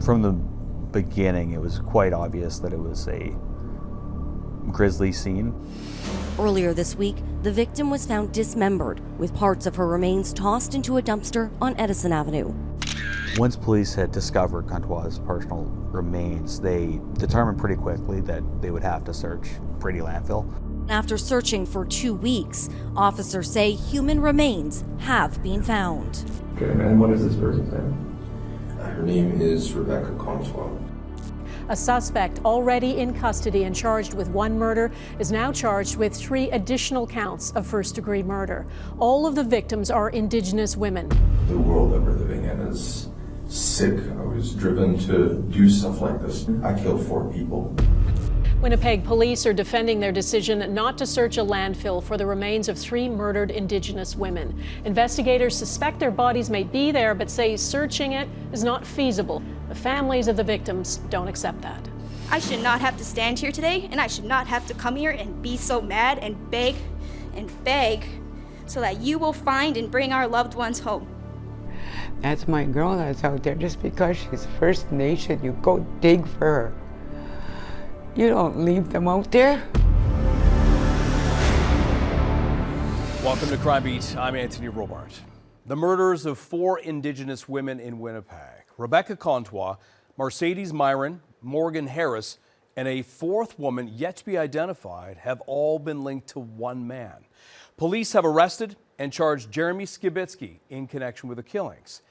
From the beginning, it was quite obvious that it was a grisly scene. Earlier this week, the victim was found dismembered, with parts of her remains tossed into a dumpster on Edison Avenue. Once police had discovered Contois' personal remains, they determined pretty quickly that they would have to search Brady landfill. After searching for 2 weeks, officers say human remains have been found. Okay, and what is this person's name? Her name is Rebecca Contois. A suspect already in custody and charged with 1 murder is now charged with 3 additional counts of first-degree murder. All of the victims are Indigenous women. The world that we're living in is sick. I was driven to do stuff like this. I killed 4 people. Winnipeg police are defending their decision not to search a landfill for the remains of 3 murdered Indigenous women. Investigators suspect their bodies may be there, but say searching it is not feasible. The families of the victims don't accept that. I should not have to stand here today, and I should not have to come here and be so mad and beg so that you will find and bring our loved ones home. That's my girl that's out there. Just because she's First Nation, you go dig for her. You don't leave them out there. Welcome to Crime Beat. I'm Anthony Robart. The murders of 4 Indigenous women in Winnipeg, Rebecca Contois, Marcedes Myran, Morgan Harris, and a 4th woman yet to be identified, have all been linked to one man. Police have arrested and charged Jeremy Skibitsky in connection with the killings.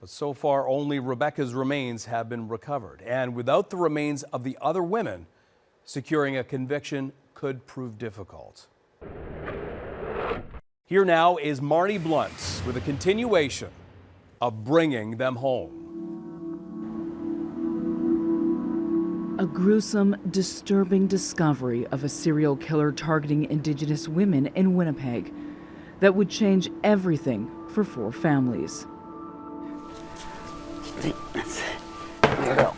But so far, only Rebecca's remains have been recovered. And without the remains of the other women, securing a conviction could prove difficult. Here now is Marnie Blunt with a continuation of bringing them home. A gruesome, disturbing discovery of a serial killer targeting Indigenous women in Winnipeg that would change everything for 4 families. There you go.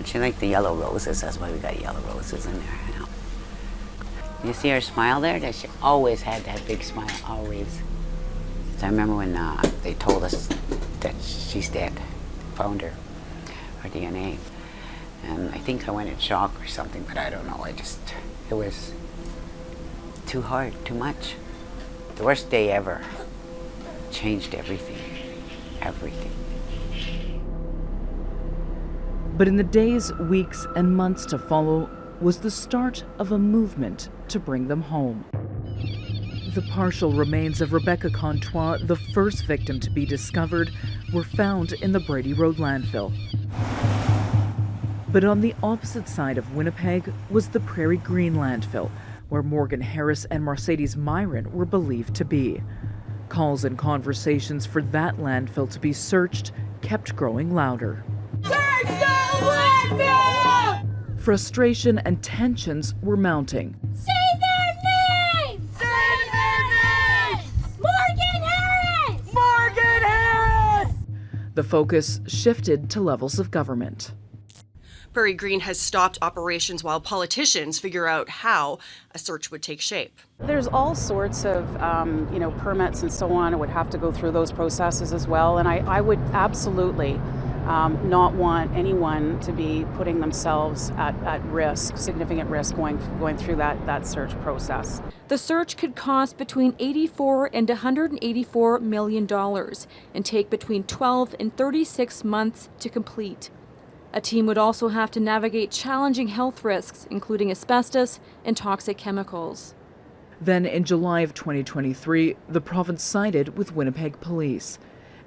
She liked the yellow roses, that's why we got yellow roses in there. You know. You see her smile there? That she always had that big smile, always. So I remember when they told us that she's dead, found her DNA. And I think I went in shock or something, but I don't know. It was too hard, too much. The worst day ever. Changed everything, everything. But in the days, weeks, and months to follow was the start of a movement to bring them home. The partial remains of Rebecca Contois, the first victim to be discovered, were found in the Brady Road landfill. But on the opposite side of Winnipeg was the Prairie Green landfill, where Morgan Harris and Marcedes Myran were believed to be. Calls and conversations for that landfill to be searched kept growing louder. Frustration and tensions were mounting. Say their names! Say their names! Morgan Harris! Morgan Harris! The focus shifted to levels of government. Prairie Green has stopped operations while politicians figure out how a search would take shape. There's all sorts of, permits and so on. It would have to go through those processes as well. And I would absolutely not want anyone to be putting themselves at risk, significant risk, going through that search process. The search could cost between $84 and $184 million and take between 12 and 36 months to complete. A team would also have to navigate challenging health risks, including asbestos and toxic chemicals. Then in July of 2023, the province sided with Winnipeg police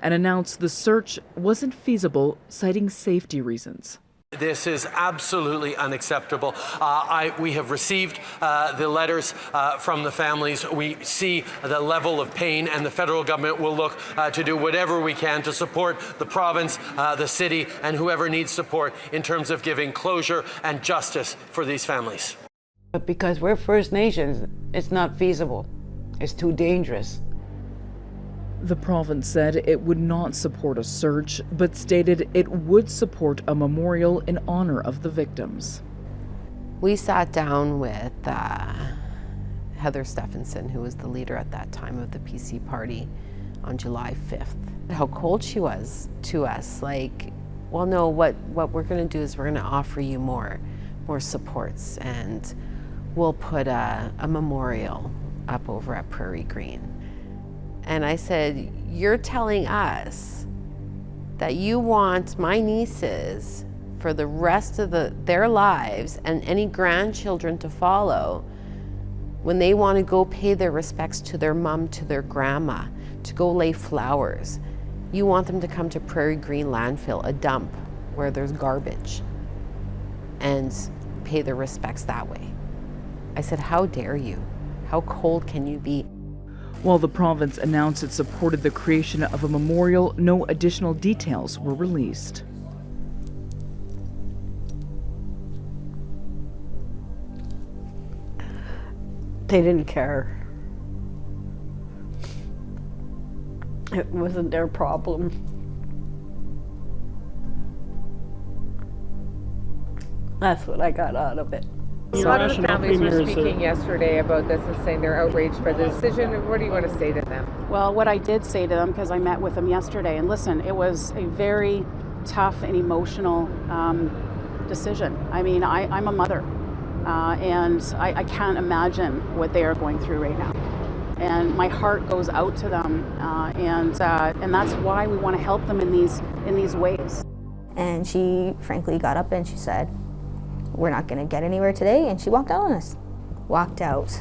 and announced the search wasn't feasible, citing safety reasons. This is absolutely unacceptable. We have received the letters from the families. We see the level of pain, and the federal government will look to do whatever we can to support the province, the city, and whoever needs support in terms of giving closure and justice for these families. But because we're First Nations, it's not feasible. It's too dangerous. The province said it would not support a search, but stated it would support a memorial in honor of the victims. We sat down with Heather Stephenson, who was the leader at that time of the PC party, on July 5th. How cold she was to us, like, well, no, what we're gonna do is we're gonna offer you more supports, and we'll put a memorial up over at Prairie Green. And I said, you're telling us that you want my nieces for the rest of their lives and any grandchildren to follow, when they want to go pay their respects to their mom, to their grandma, to go lay flowers, you want them to come to Prairie Green landfill, a dump where there's garbage, and pay their respects that way. I said, how dare you? How cold can you be? While the province announced it supported the creation of a memorial, no additional details were released. They didn't care. It wasn't their problem. That's what I got out of it. A lot of the families were speaking yesterday about this and saying they're outraged by the decision. What do you want to say to them? Well, what I did say to them, because I met with them yesterday, and listen, it was a very tough and emotional decision. I mean, I'm a mother, and I can't imagine what they are going through right now. And my heart goes out to them, and that's why we want to help them in these ways. And she frankly got up and she said, we're not going to get anywhere today, and she walked out on us. Walked out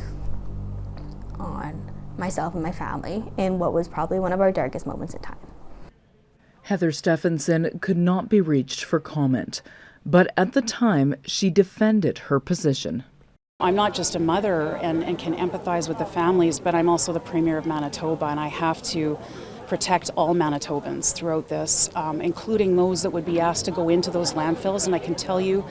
on myself and my family in what was probably one of our darkest moments in time. Heather Stephenson could not be reached for comment, but at the time she defended her position. I'm not just a mother and can empathize with the families, but I'm also the Premier of Manitoba, and I have to protect all Manitobans throughout this, including those that would be asked to go into those landfills. And I can tell you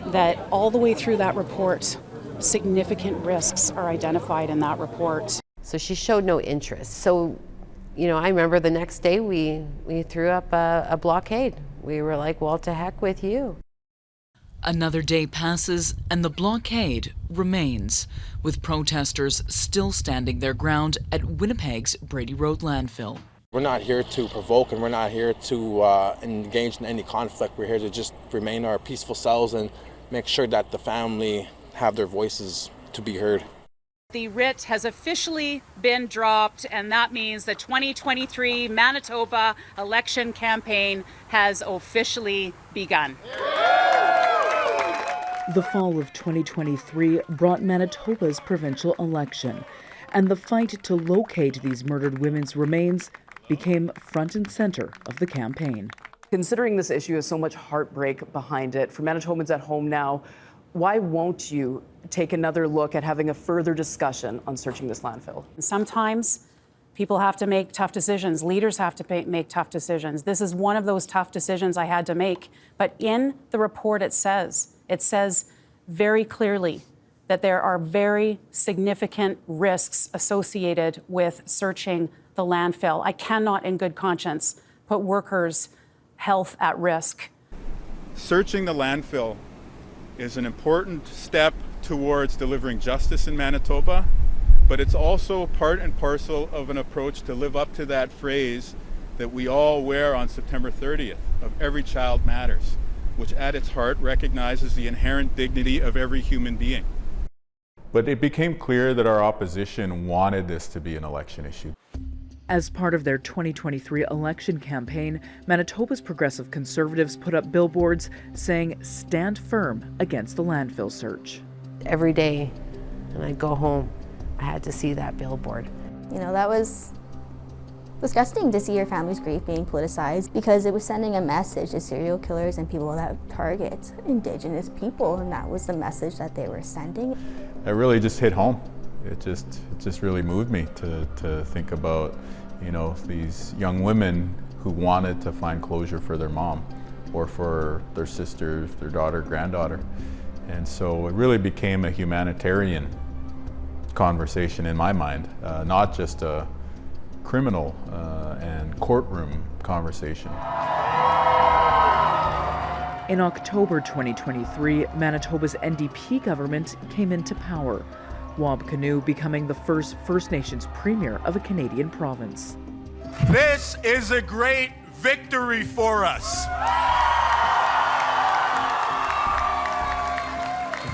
that all the way through that report, significant risks are identified in that report. So she showed no interest. So, I remember the next day we threw up a blockade. We were like, well, to heck with you. Another day passes and the blockade remains, with protesters still standing their ground at Winnipeg's Brady Road landfill. We're not here to provoke, and we're not here to engage in any conflict. We're here to just remain our peaceful selves and make sure that the family have their voices to be heard. The writ has officially been dropped, and that means the 2023 Manitoba election campaign has officially begun. The fall of 2023 brought Manitoba's provincial election, and the fight to locate these murdered women's remains became front and center of the campaign. Considering this issue has so much heartbreak behind it, for Manitobans at home now, why won't you take another look at having a further discussion on searching this landfill? Sometimes people have to make tough decisions. Leaders have to make tough decisions. This is one of those tough decisions I had to make. But in the report it says very clearly that there are very significant risks associated with searching the landfill. I cannot, in good conscience, put workers' health at risk. Searching the landfill is an important step towards delivering justice in Manitoba, but it's also part and parcel of an approach to live up to that phrase that we all wear on September 30th, of every child matters, which at its heart recognizes the inherent dignity of every human being. But it became clear that our opposition wanted this to be an election issue. As part of their 2023 election campaign, Manitoba's progressive conservatives put up billboards saying, "Stand firm against the landfill search." Every day when I'd go home, I had to see that billboard. That was disgusting to see your family's grief being politicized, because it was sending a message to serial killers and people that target Indigenous people, and that was the message that they were sending. It really just hit home. It just really moved me to think about, these young women who wanted to find closure for their mom or for their sister, their daughter, granddaughter. And so it really became a humanitarian conversation in my mind, not just a criminal and courtroom conversation. In October 2023, Manitoba's NDP government came into power, Wab Kinew becoming the first First Nations premier of a Canadian province. This is a great victory for us.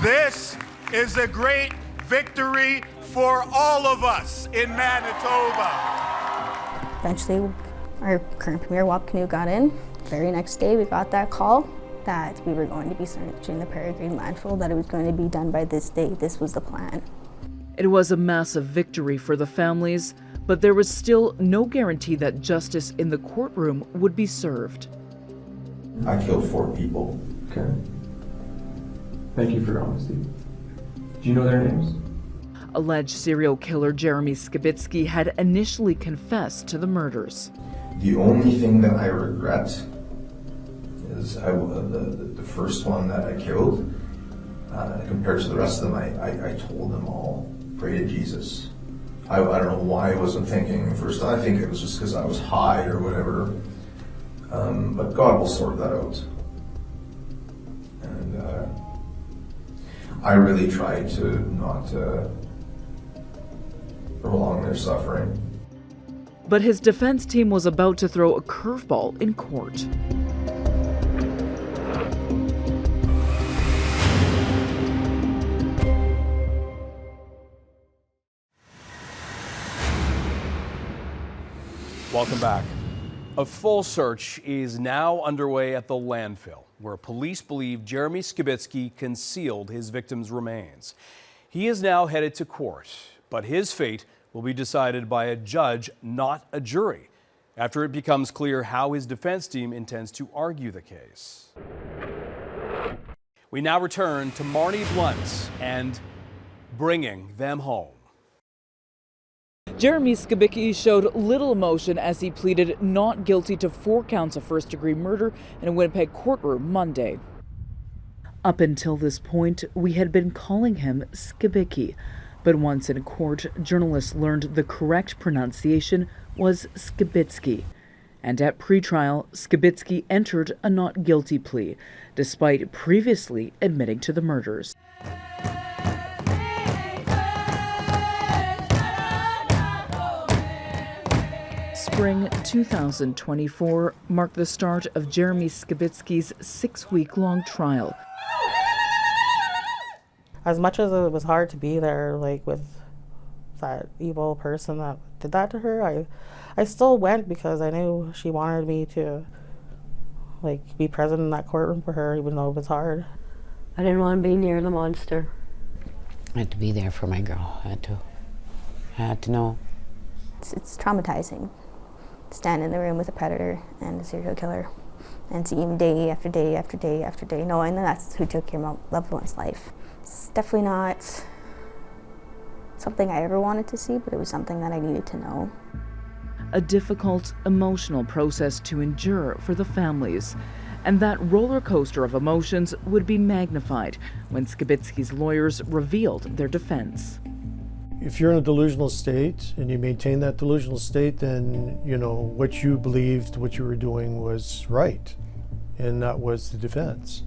This is a great victory for all of us in Manitoba. Eventually, our current premier, Wap Canoe, got in. The very next day, we got that call that we were going to be searching the Prairie Green landfill, that it was going to be done by this date. This was the plan. It was a massive victory for the families, but there was still no guarantee that justice in the courtroom would be served. I killed 4 people. Okay. Thank you for your honesty. Do you know their names? Alleged serial killer Jeremy Skibitsky had initially confessed to the murders. The only thing that I regret is the first one that I killed. Compared to the rest of them, I told them all, pray to Jesus. I don't know why I wasn't thinking first. I think it was just because I was high or whatever. But God will sort that out. And I really tried to not prolong their suffering. But his defense team was about to throw a curveball in court. Welcome back. A full search is now underway at the landfill, where police believe Jeremy Skibitsky concealed his victim's remains. He is now headed to court, but his fate will be decided by a judge, not a jury, after it becomes clear how his defense team intends to argue the case. We now return to Marnie Blunt and bringing them home. Jeremy Skibitsky showed little emotion as he pleaded not guilty to 4 counts of first-degree murder in a Winnipeg courtroom Monday. Up until this point, we had been calling him Skibitsky, but once in court, journalists learned the correct pronunciation was Skibitsky. And at pretrial, Skibitsky entered a not guilty plea, despite previously admitting to the murders. Spring 2024 marked the start of Jeremy Skibitsky's 6-week-long trial. As much as it was hard to be there, like with that evil person that did that to her, I still went because I knew she wanted me to like be present in that courtroom for her, even though it was hard. I didn't want to be near the monster. I had to be there for my girl. I had to know. It's traumatizing. Stand in the room with a predator and a serial killer and see him day after day after day after day, knowing that that's who took your loved one's life. It's definitely not something I ever wanted to see, but it was something that I needed to know. A difficult, emotional process to endure for the families. And that roller coaster of emotions would be magnified when Skibitsky's lawyers revealed their defense. If you're in a delusional state and you maintain that delusional state, then, you know, what you believed, what you were doing was right. And that was the defense.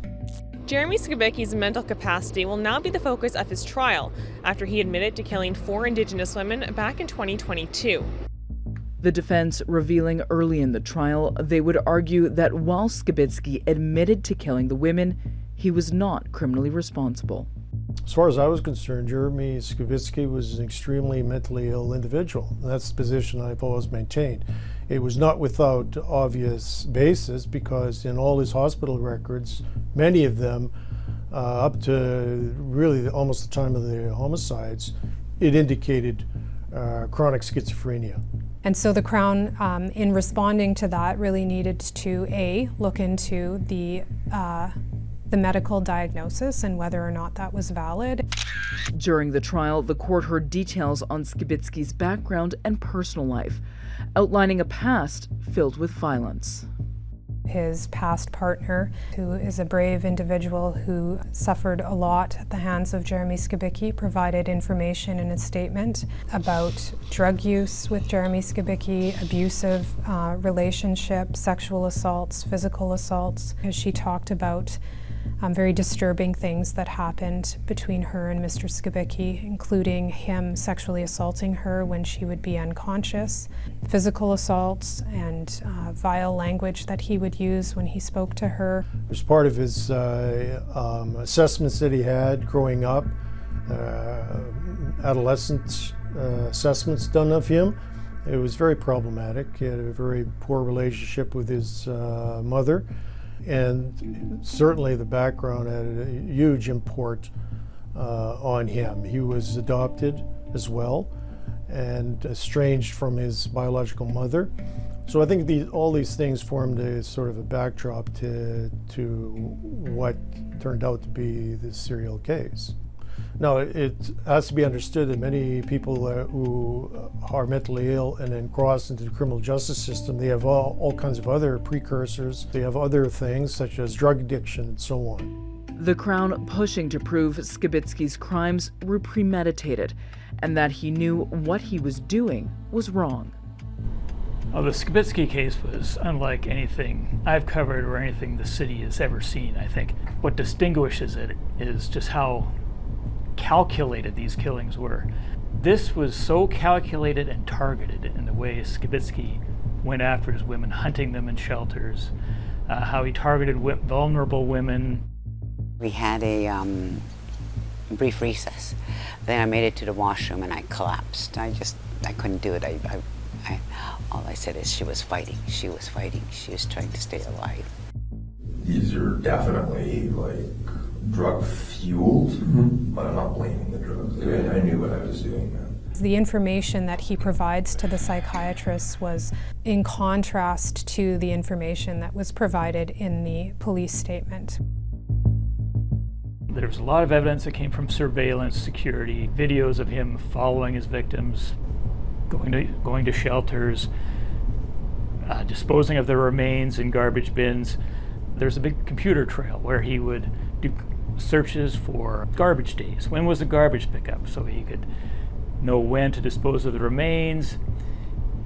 Jeremy Skibitsky's mental capacity will now be the focus of his trial after he admitted to killing 4 Indigenous women back in 2022. The defense revealing early in the trial they would argue that while Skibitsky admitted to killing the women, he was not criminally responsible. As far as I was concerned, Jeremy Skibitsky was an extremely mentally ill individual. That's the position I've always maintained. It was not without obvious basis, because in all his hospital records, many of them, up to really almost the time of the homicides, it indicated chronic schizophrenia. And so the Crown, in responding to that, really needed to look into the medical diagnosis and whether or not that was valid. During the trial, the court heard details on Skibitsky's background and personal life, outlining a past filled with violence. His past partner, who is a brave individual who suffered a lot at the hands of Jeremy Skibitsky, provided information in a statement about drug use with Jeremy Skibitsky, abusive relationships, sexual assaults, physical assaults. As she talked about very disturbing things that happened between her and Mr. Skibicki, including him sexually assaulting her when she would be unconscious, physical assaults, and vile language that he would use when he spoke to her. It was part of his assessments that he had growing up, adolescent assessments done of him. It was very problematic. He had a very poor relationship with his mother, and certainly the background had a huge import on him. He was adopted as well and estranged from his biological mother. So I think all these things formed a sort of a backdrop to what turned out to be this serial case. Now, it has to be understood that many people who are mentally ill and then cross into the criminal justice system, they have all kinds of other precursors. They have other things such as drug addiction and so on. The Crown pushing to prove Skibicki's crimes were premeditated and that he knew what he was doing was wrong. Well, the Skibicki case was unlike anything I've covered or anything the city has ever seen. I think what distinguishes it is just how calculated these killings were. This was so calculated and targeted in the way Skibicki went after his women, hunting them in shelters, how he targeted vulnerable women. We had a brief recess. Then I made it to the washroom and I collapsed. I couldn't do it. All I said is she was fighting. She was fighting. She was trying to stay alive. These are definitely like drug fueled, but I'm not blaming the drugs. I knew what I was doing, man. The information that he provides to the psychiatrists was in contrast to the information that was provided in the police statement. There was a lot of evidence that came from surveillance, security, videos of him following his victims, going to shelters, disposing of their remains in garbage bins. There's a big computer trail where he would do searches for garbage days. When was the garbage pickup? So he could know when to dispose of the remains.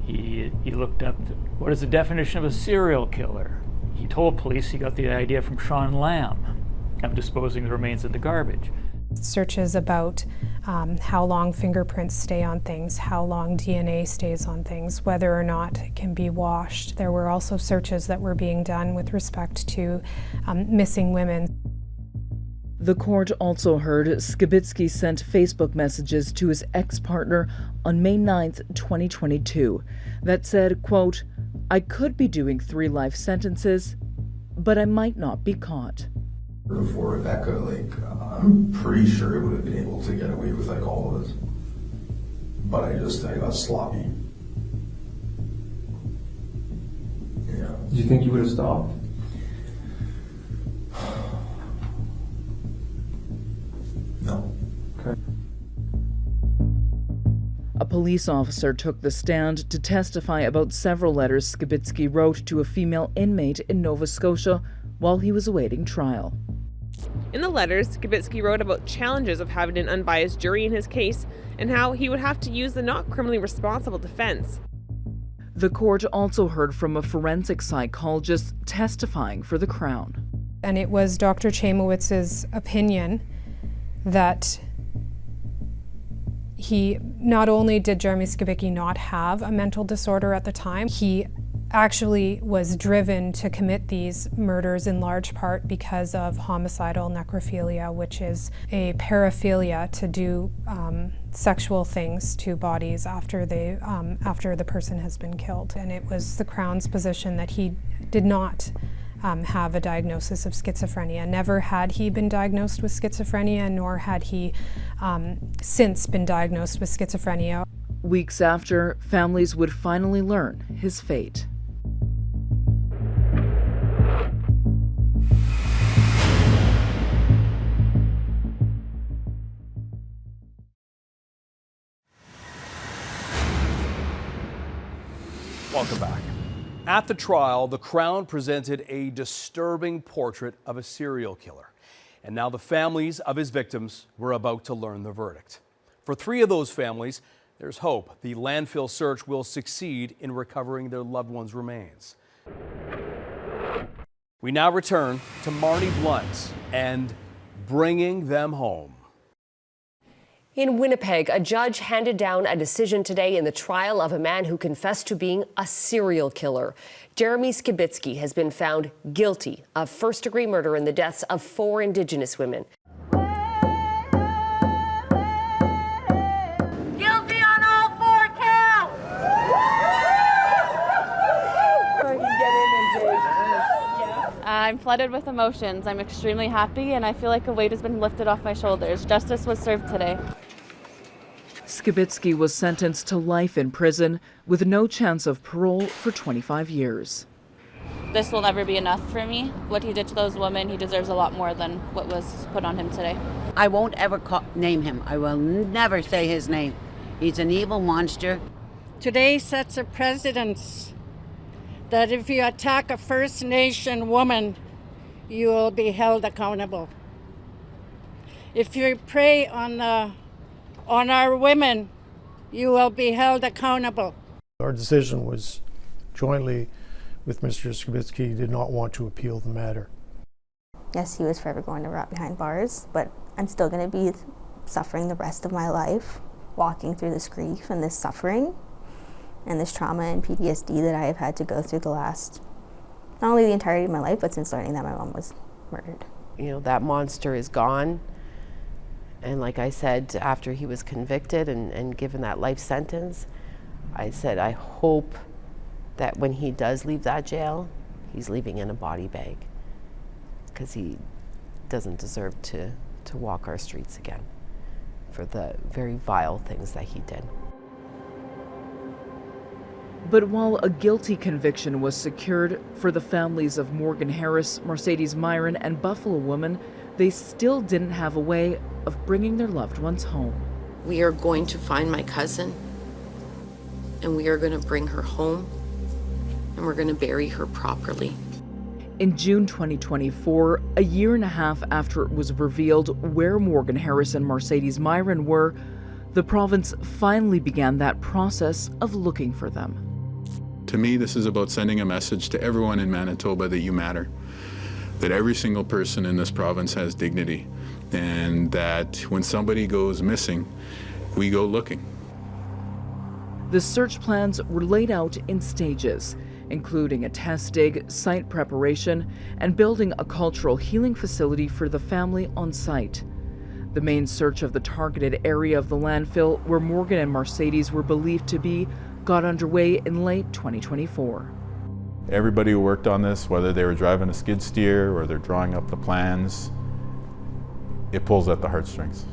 He looked up what is the definition of a serial killer. He told police he got the idea from Sean Lamb of disposing the remains in the garbage. Searches about how long fingerprints stay on things, how long DNA stays on things, whether or not it can be washed. There were also searches that were being done with respect to missing women. The court also heard Skibicki sent Facebook messages to his ex-partner on May 9th, 2022 that said, quote, "I could be doing 3 life sentences, but I might not be caught." For Rebecca, I'm pretty sure I would have been able to get away with all of it. But I got sloppy. Yeah. Do you think you would have stopped? No. Okay. A police officer took the stand to testify about several letters Skibicki wrote to a female inmate in Nova Scotia while he was awaiting trial. In the letters, Skibicki wrote about challenges of having an unbiased jury in his case and how he would have to use the not criminally responsible defense. The court also heard from a forensic psychologist testifying for the Crown. And it was Dr. Chamowitz's opinion that he not only did Jeremy Skibicki not have a mental disorder at the time, he actually was driven to commit these murders in large part because of homicidal necrophilia, which is a paraphilia to do sexual things to bodies after the person has been killed. And it was the Crown's position that he did not have a diagnosis of schizophrenia. Never had he been diagnosed with schizophrenia, nor had he since been diagnosed with schizophrenia. Weeks after, families would finally learn his fate. Welcome back. At the trial, the Crown presented a disturbing portrait of a serial killer. And now the families of his victims were about to learn the verdict. For 3 of those families, there's hope. The landfill search will succeed in recovering their loved ones' remains. We now return to Marnie Blunt, and bringing them home. In Winnipeg, a judge handed down a decision today in the trial of a man who confessed to being a serial killer. Jeremy Skibitsky has been found guilty of first-degree murder in the deaths of 4 Indigenous women. Guilty on all 4 counts! I'm flooded with emotions. I'm extremely happy, and I feel like a weight has been lifted off my shoulders. Justice was served today. Skibitsky was sentenced to life in prison with no chance of parole for 25 years. This will never be enough for me. What he did to those women, he deserves a lot more than what was put on him today. I won't ever name him. I will never say his name. He's an evil monster. Today sets a precedent that if you attack a First Nation woman, you will be held accountable. If you prey on our women, you will be held accountable. Our decision was jointly with Mr. Skibitsky. He did not want to appeal the matter. Yes, he was forever going to rot behind bars, but I'm still going to be suffering the rest of my life, walking through this grief and this suffering and this trauma and PTSD that I have had to go through the last, not only the entirety of my life, but since learning that my mom was murdered. You know, that monster is gone. And like I said, after he was convicted and given that life sentence, I said, I hope that when he does leave that jail, he's leaving in a body bag, because he doesn't deserve to walk our streets again for the very vile things that he did. But while a guilty conviction was secured for the families of Morgan Harris, Marcedes Myran, and Buffalo woman, they still didn't have a way of bringing their loved ones home. We are going to find my cousin, and we are going to bring her home, and we're going to bury her properly. In June 2024, a year and a half after it was revealed where Morgan Harris and Marcedes Myran were, the province finally began that process of looking for them. To me, this is about sending a message to everyone in Manitoba that you matter, that every single person in this province has dignity, and that when somebody goes missing, we go looking. The search plans were laid out in stages, including a test dig, site preparation, and building a cultural healing facility for the family on site. The main search of the targeted area of the landfill where Morgan and Marcedes were believed to be got underway in late 2024. Everybody who worked on this, whether they were driving a skid steer or they're drawing up the plans, it pulls at the heartstrings.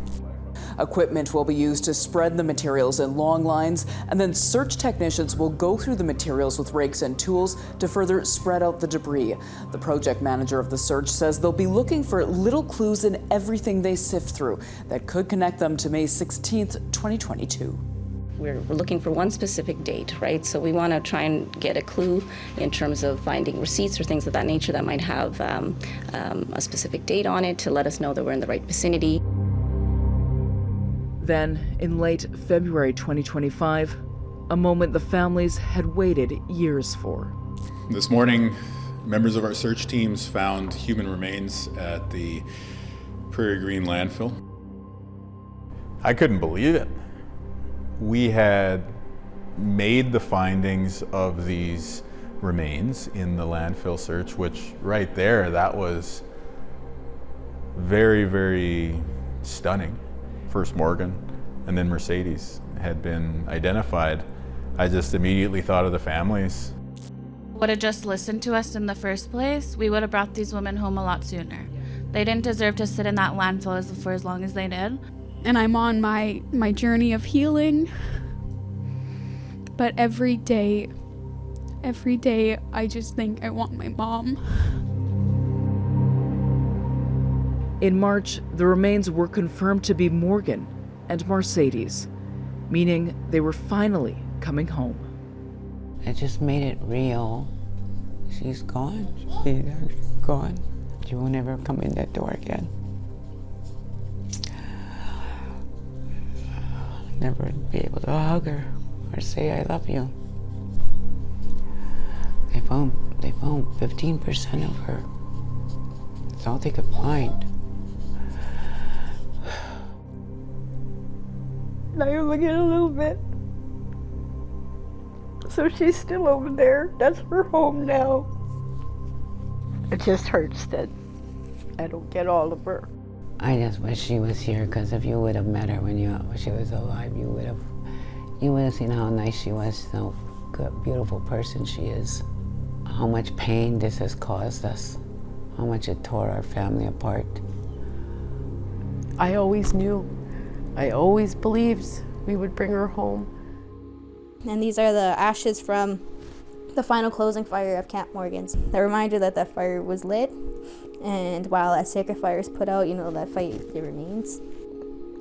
Equipment will be used to spread the materials in long lines, and then search technicians will go through the materials with rakes and tools to further spread out the debris. The project manager of the search says they'll be looking for little clues in everything they sift through that could connect them to May 16th, 2022. We're looking for one specific date, right? So we want to try and get a clue in terms of finding receipts or things of that nature that might have a specific date on it to let us know that we're in the right vicinity. Then, in late February 2025, a moment the families had waited years for. This morning, members of our search teams found human remains at the Prairie Green landfill. I couldn't believe it. We had made the findings of these remains in the landfill search, which right there, that was very, very stunning. First Morgan and then Marcedes had been identified. I just immediately thought of the families. Would have just listened to us in the first place, we would have brought these women home a lot sooner. They didn't deserve to sit in that landfill for as long as they did. And I'm on my journey of healing. But every day, I just think I want my mom. In March, the remains were confirmed to be Morgan and Marcedes, meaning they were finally coming home. It just made it real. She's gone. She's gone. She will never come in that door again. Never be able to hug her or say I love you. They found 15% of her. That's all they could find. and I only get a little bit. So she's still over there. That's her home now. It just hurts that I don't get all of her. I just wish she was here, because if you would have met her when she was alive, you would have seen how nice she was, how good, beautiful person she is. How much pain this has caused us, how much it tore our family apart. I always knew, I always believed we would bring her home. And these are the ashes from the final closing fire of Camp Morgan's. The reminder that that fire was lit, and while that sacred fire is put out, you know, that fight, it remains.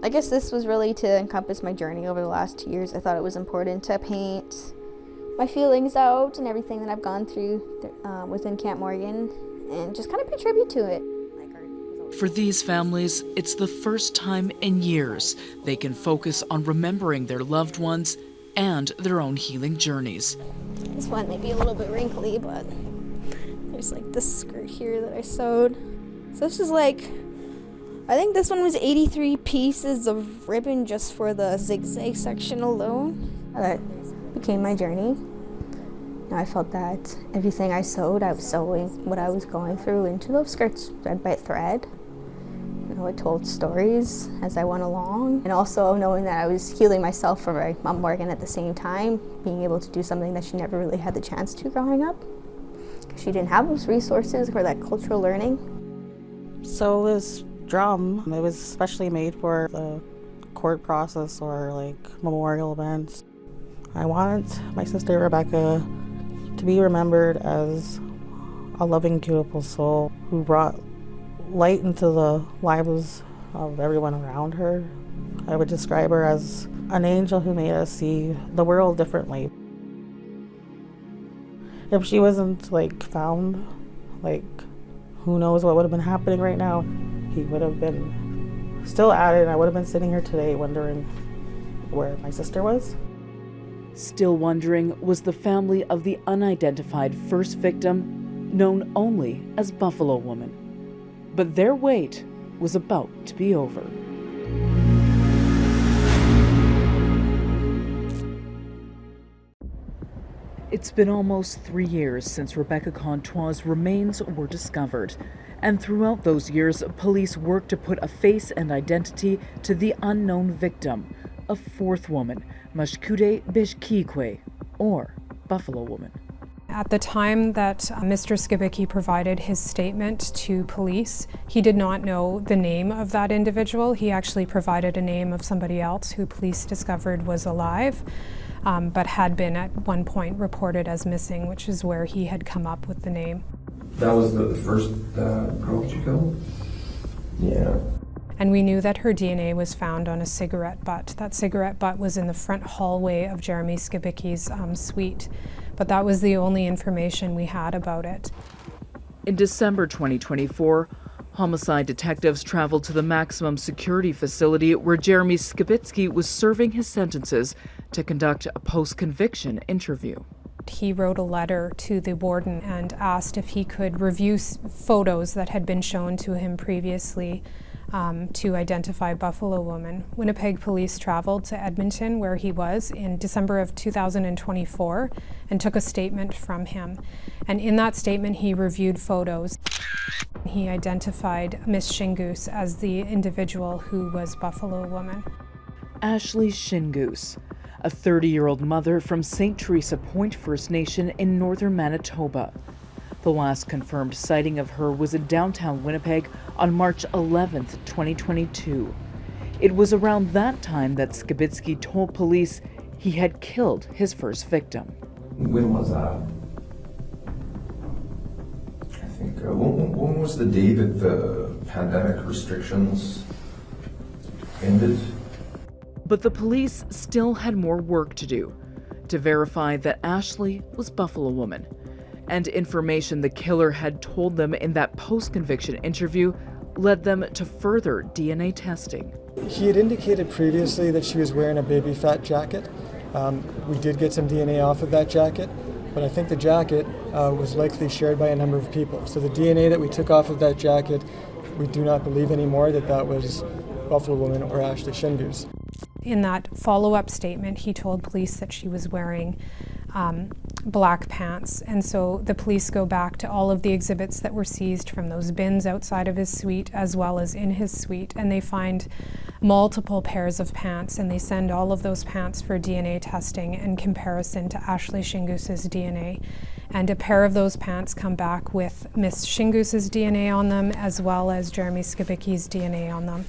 I guess this was really to encompass my journey over the last 2 years. I thought it was important to paint my feelings out and everything that I've gone through within Camp Morgan, and just kind of pay tribute to it. For these families, it's the first time in years they can focus on remembering their loved ones and their own healing journeys. This one may be a little bit wrinkly, but there's like this skirt here that I sewed. So this is like, I think this one was 83 pieces of ribbon just for the zigzag section alone. That became my journey. I felt that everything I sewed, I was sewing what I was going through into those skirts, thread by thread. You know, I told stories as I went along, and also knowing that I was healing myself from my mom Morgan at the same time, being able to do something that she never really had the chance to growing up. She didn't have those resources for that cultural learning. So this drum, it was specially made for the court process or like memorial events. I wanted my sister Rebecca to be remembered as a loving, beautiful soul who brought light into the lives of everyone around her. I would describe her as an angel who made us see the world differently. If she wasn't like found, like who knows what would have been happening right now. He would have been still at it, and I would have been sitting here today wondering where my sister was. Still wondering was the family of the unidentified first victim, known only as Buffalo Woman. But their wait was about to be over. It's been almost 3 years since Rebecca Contois' remains were discovered. And throughout those years, police worked to put a face and identity to the unknown victim, a fourth woman, Marcedes Myran, or Buffalo Woman. At the time that Mr. Skibicki provided his statement to police, he did not know the name of that individual. He actually provided a name of somebody else who police discovered was alive, but had been at one point reported as missing, which is where he had come up with the name. That was the first girl that you killed? Yeah. And we knew that her DNA was found on a cigarette butt. That cigarette butt was in the front hallway of Jeremy Skibicki's suite, but that was the only information we had about it. In December 2024, homicide detectives traveled to the maximum security facility where Jeremy Skibicki was serving his sentences to conduct a post-conviction interview. He wrote a letter to the warden and asked if he could review photos that had been shown to him previously to identify Buffalo Woman. Winnipeg police traveled to Edmonton, where he was, in December of 2024 and took a statement from him. And in that statement, he reviewed photos. He identified Miss Shingoose as the individual who was Buffalo Woman. Ashley Shingoose, a 30-year-old mother from St. Teresa Point First Nation in northern Manitoba. The last confirmed sighting of her was in downtown Winnipeg on March 11, 2022. It was around that time that Skibicki told police he had killed his first victim. When was that? I think, when was the day that the pandemic restrictions ended? But the police still had more work to do to verify that Ashley was Buffalo Woman. And information the killer had told them in that post-conviction interview led them to further DNA testing. He had indicated previously that she was wearing a baby fat jacket. We did get some DNA off of that jacket, but I think the jacket was likely shared by a number of people. So the DNA that we took off of that jacket, we do not believe anymore that that was Buffalo Woman or Ashley Shingoose. In that follow-up statement, he told police that she was wearing black pants. And so the police go back to all of the exhibits that were seized from those bins outside of his suite as well as in his suite, and they find multiple pairs of pants, and they send all of those pants for DNA testing in comparison to Ashley Shingoos's DNA. And a pair of those pants come back with Miss Shingoos's DNA on them as well as Jeremy Skibicki's DNA on them.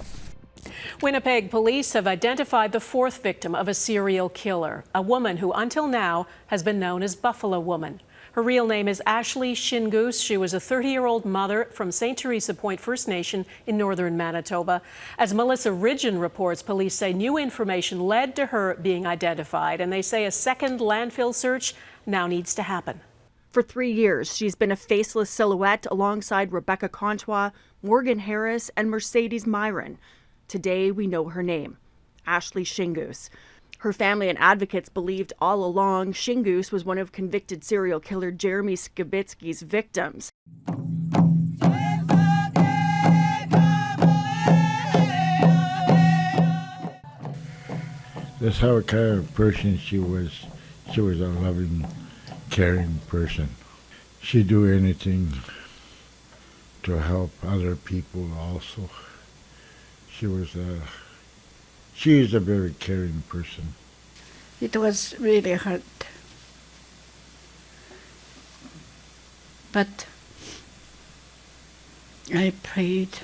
Winnipeg police have identified the fourth victim of a serial killer, a woman who until now has been known as Buffalo Woman. Her real name is Ashley Shingoos. She was a 30-year-old mother from St. Teresa Point First Nation in northern Manitoba. As Melissa Ridgen reports, police say new information led to her being identified, and they say a second landfill search now needs to happen. For 3 years, she's been a faceless silhouette alongside Rebecca Contois, Morgan Harris, and Marcedes Myran. Today, we know her name, Ashley Shingoos. Her family and advocates believed all along Shingoos was one of convicted serial killer Jeremy Skibicki's victims. That's how kind of person she was. She was a loving, caring person. She'd do anything to help other people also. She is a very caring person. It was really hard. But I prayed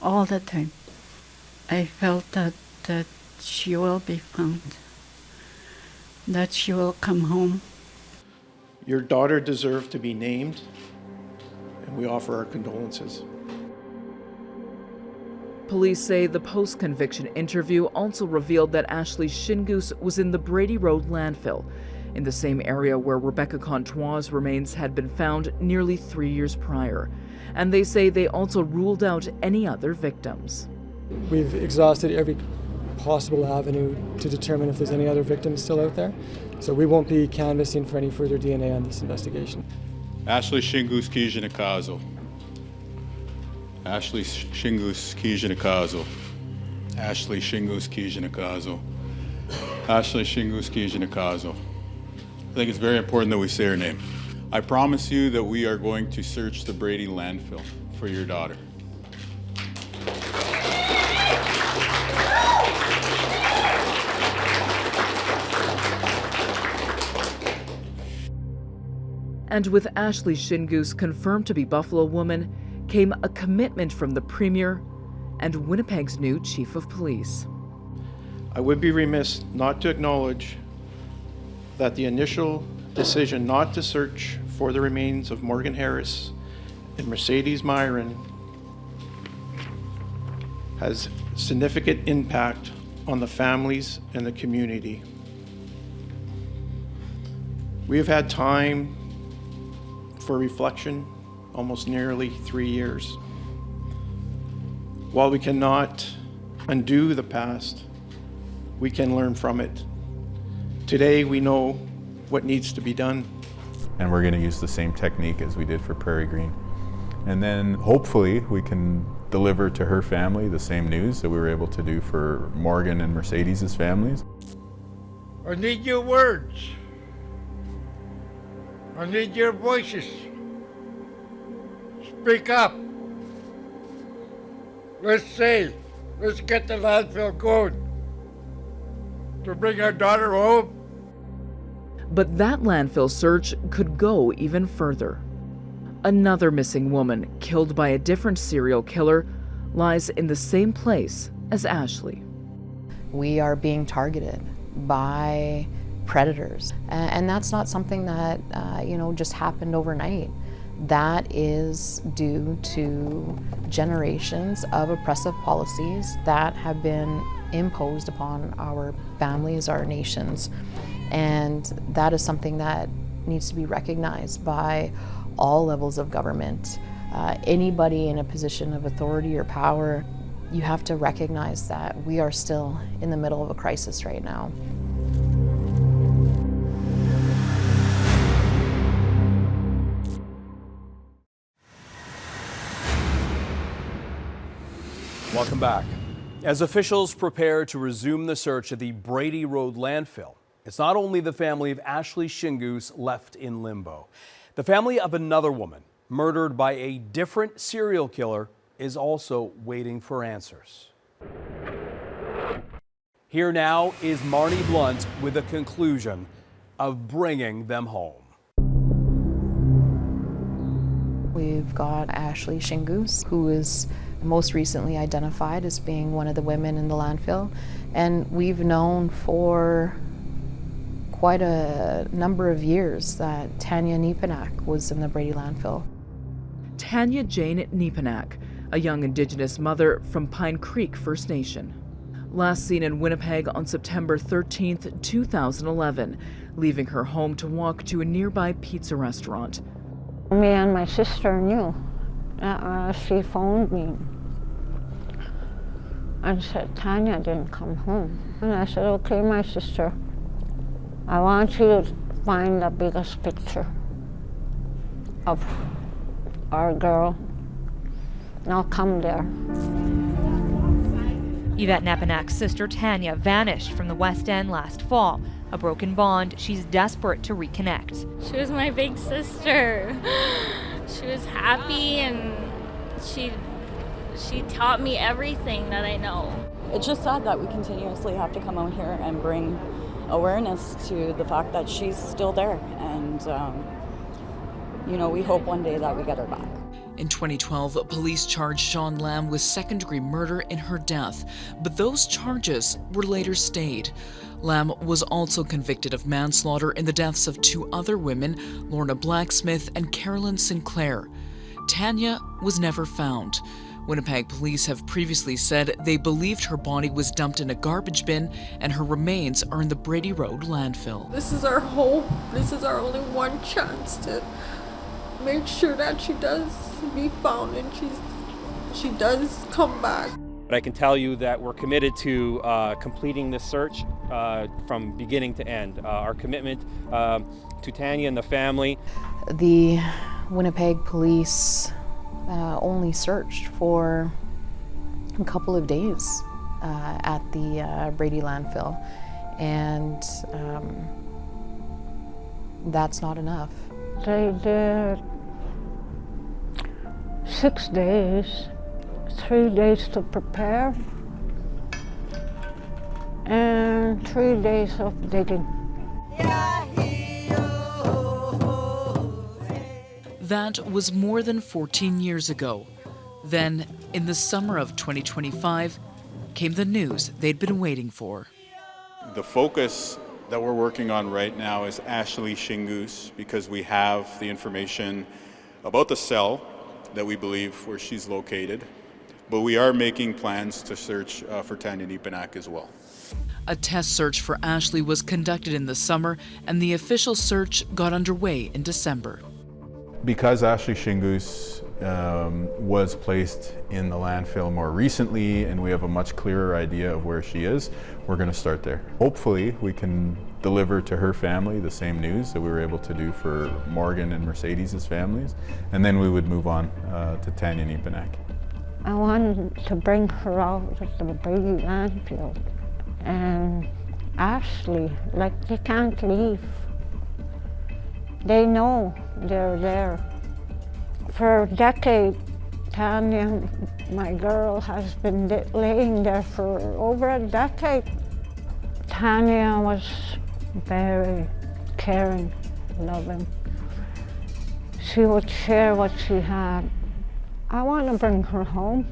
all the time. I felt that she will be found, that she will come home. Your daughter deserved to be named, and we offer our condolences. Police say the post-conviction interview also revealed that Ashley Shingoos was in the Brady Road landfill, in the same area where Rebecca Contois' remains had been found nearly 3 years prior. And they say they also ruled out any other victims. We've exhausted every possible avenue to determine if there's any other victims still out there. So we won't be canvassing for any further DNA on this investigation. Ashley Shingoos Kijinakazo. Ashley Shingoos Kijinakazo. Ashley Shingoos Kijinakazo. Ashley Shingoos Kijinakazo. I think it's very important that we say her name. I promise you that we are going to search the Brady landfill for your daughter. And with Ashley Shingoos confirmed to be Buffalo Woman, came a commitment from the Premier and Winnipeg's new Chief of Police. I would be remiss not to acknowledge that the initial decision not to search for the remains of Morgan Harris and Marcedes Myran has significant impact on the families and the community. We have had time for reflection, almost nearly 3 years. While we cannot undo the past, we can learn from it. Today we know what needs to be done. And we're going to use the same technique as we did for Prairie Green. And then hopefully we can deliver to her family the same news that we were able to do for Morgan and Marcedes' families. I need your words. I need your voices. Speak up. Let's get the landfill going to bring our daughter home. But that landfill search could go even further. Another missing woman, killed by a different serial killer, lies in the same place as Ashley. We are being targeted by predators, and that's not something that just happened overnight. That is due to generations of oppressive policies that have been imposed upon our families, our nations, and that is something that needs to be recognized by all levels of government. Anybody in a position of authority or power, you have to recognize that we are still in the middle of a crisis right now. Welcome back. As officials prepare to resume the search of the Brady Road landfill, it's not only the family of Ashley Shingoose left in limbo. The family of another woman murdered by a different serial killer is also waiting for answers. Here now is Marnie Blunt with a conclusion of bringing them home. We've got Ashley Shingoose, who is most recently identified as being one of the women in the landfill. And we've known for quite a number of years that Tanya Nepanak was in the Brady landfill. Tanya Jane Nepanak, a young Indigenous mother from Pine Creek First Nation. Last seen in Winnipeg on September 13th, 2011, leaving her home to walk to a nearby pizza restaurant. Me and my sister knew. She phoned me and said Tanya didn't come home. And I said, okay, my sister, I want you to find the biggest picture of our girl, and I'll come there. Yvette Nepanak's sister Tanya vanished from the West End last fall. A broken bond she's desperate to reconnect. She was my big sister. She was happy and she taught me everything that I know. It's just sad that we continuously have to come out here and bring awareness to the fact that she's still there. And, you know, we hope one day that we get her back. In 2012, police charged Sean Lamb with second-degree murder in her death, but those charges were later stayed. Lamb was also convicted of manslaughter in the deaths of two other women, Lorna Blacksmith and Carolyn Sinclair. Tanya was never found. Winnipeg police have previously said they believed her body was dumped in a garbage bin and her remains are in the Brady Road landfill. This is our hope. This is our only one chance to make sure that she does be found and she does come back. But I can tell you that we're committed to completing this search from beginning to end. Our commitment to Tanya and the family. The Winnipeg police only searched for a couple of days at the Brady landfill, and that's not enough. They did 6 days, 3 days to prepare, and 3 days of digging. That was more than 14 years ago. Then, in the summer of 2025, came the news they'd been waiting for. The focus that we're working on right now is Ashley Shingoose, because we have the information about the cell that we believe where she's located, but we are making plans to search for Tanya Nepanak as well. A test search for Ashley was conducted in the summer, and the official search got underway in December. Because Ashley Shingoose was placed in the landfill more recently and we have a much clearer idea of where she is, we're going to start there. Hopefully we can deliver to her family the same news that we were able to do for Morgan and Mercedes' families, and then we would move on to Tanya Nepanak. I wanted to bring her out of the Brady landfill, and Ashley, like, they can't leave. They know they're there. For a decade, Tanya, my girl, has been laying there for over a decade. Tanya was very caring, loving. She would share what she had. I want to bring her home.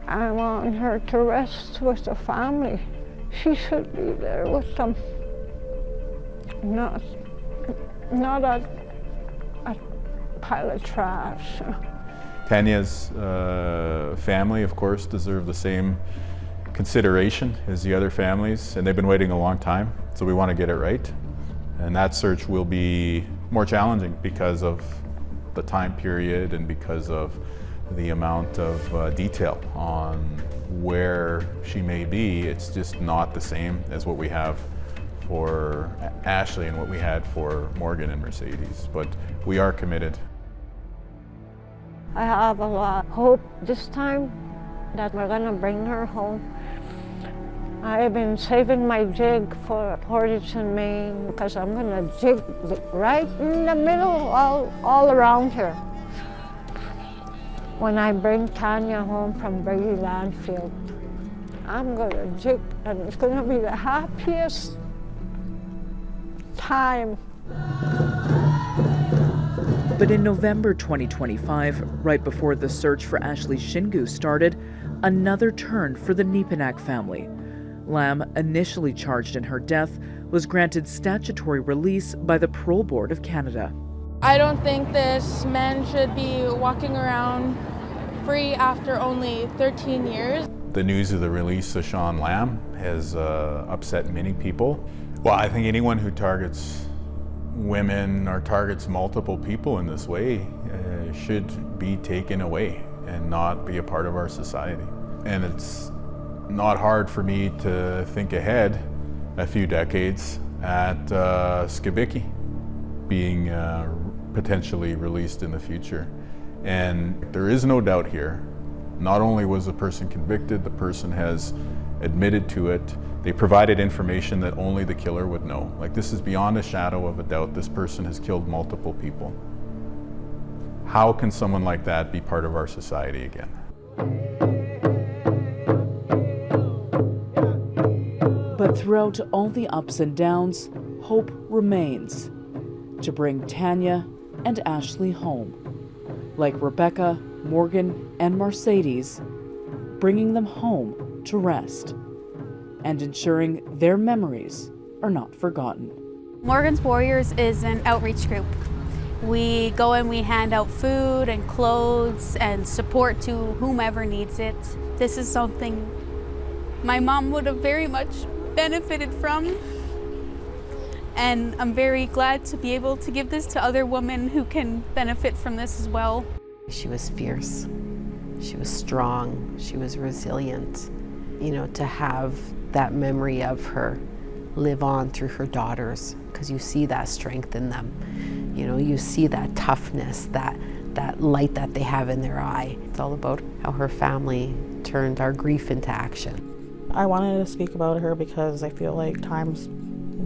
I want her to rest with the family. She should be there with them. Not a pile of trash. Tanya's family, of course, deserve the same consideration as the other families, and they've been waiting a long time, so we want to get it right. And that search will be more challenging because of the time period and because of the amount of detail on where she may be. It's just not the same as what we have for Ashley and what we had for Morgan and Mercedes, but we are committed. I have a lot of hope this time that we're gonna bring her home. I've been saving my jig for Politicizing Maine because I'm gonna jig right in the middle, all around her. When I bring Tanya home from Brady landfill, I'm gonna jig, and it's gonna be the happiest time. But in November 2025, right before the search for Ashley Shingoose started, another turn for the Nepenak family. Lam, initially charged in her death, was granted statutory release by the Parole Board of Canada. I don't think this man should be walking around free after only 13 years. The news of the release of Sean Lam has upset many people. Well, I think anyone who targets women or targets multiple people in this way should be taken away and not be a part of our society. And it's not hard for me to think ahead a few decades at Skibiki being potentially released in the future. And there is no doubt here, not only was the person convicted, the person has admitted to it. They provided information that only the killer would know. Like, this is beyond a shadow of a doubt. This person has killed multiple people. How can someone like that be part of our society again? But throughout all the ups and downs, hope remains to bring Tanya and Ashley home. Like Rebecca, Morgan, and Marcedes, bringing them home to rest and ensuring their memories are not forgotten. Morgan's Warriors is an outreach group. We go and we hand out food and clothes and support to whomever needs it. This is something my mom would have very much benefited from, and I'm very glad to be able to give this to other women who can benefit from this as well. She was fierce, she was strong, she was resilient. You know, to have that memory of her live on through her daughters, because you see that strength in them. You know, you see that toughness, that light that they have in their eye. It's all about how her family turned our grief into action. I wanted to speak about her because I feel like time's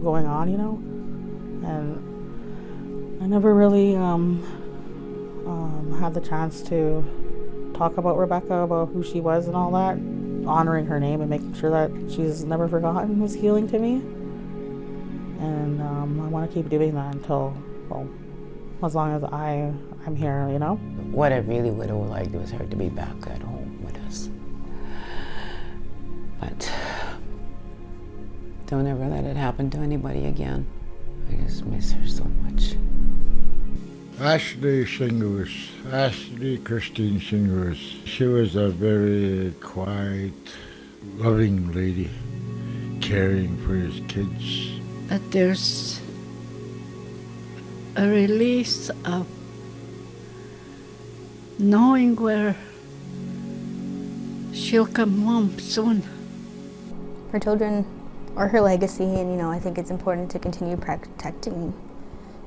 going on, you know, and I never really had the chance to talk about Rebecca, about who she was and all that. Honoring her name and making sure that she's never forgotten was healing to me. And I want to keep doing that until, well, as long as I'm here, you know? What I really would have liked was her to be back at home with us. But don't ever let it happen to anybody again. I just miss her so much. Ashley Shingoose, Ashley Christine Shingoose. She was a very quiet, loving lady, caring for his kids. But there's a release of knowing where she'll come home soon. Her children are her legacy, and you know, I think it's important to continue protecting,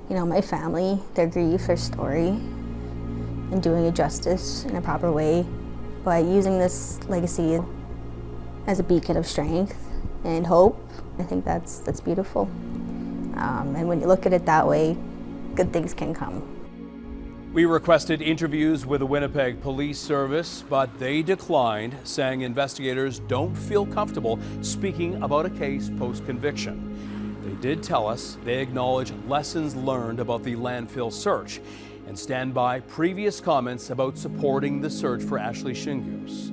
you know, my family, their grief, their story, and doing it justice in a proper way by using this legacy as a beacon of strength and hope. I think that's beautiful. And when you look at it that way, good things can come. We requested interviews with the Winnipeg Police Service, but they declined, saying investigators don't feel comfortable speaking about a case post-conviction. They did tell us they acknowledge lessons learned about the landfill search and stand by previous comments about supporting the search for Ashley Shingoose.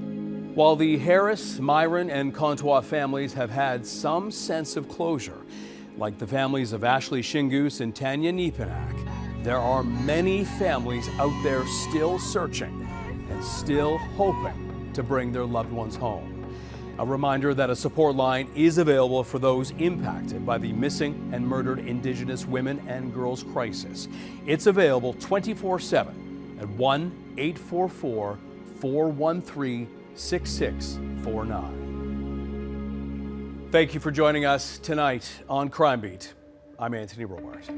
While the Harris, Myran, and Contois families have had some sense of closure, like the families of Ashley Shingoose and Tanya Nepenak, there are many families out there still searching and still hoping to bring their loved ones home. A reminder that a support line is available for those impacted by the missing and murdered Indigenous women and girls crisis. It's available 24/7 at 1-844-413-6649. Thank you for joining us tonight on Crime Beat. I'm Anthony Robart.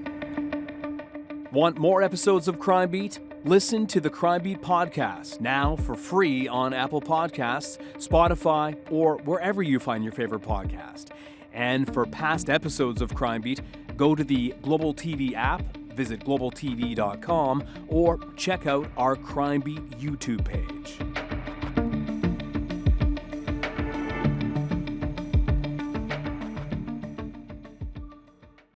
Want more episodes of Crime Beat? Listen to the Crime Beat podcast, now for free on Apple Podcasts, Spotify, or wherever you find your favorite podcast. And for past episodes of Crime Beat, go to the Global TV app, visit globaltv.com, or check out our Crime Beat YouTube page.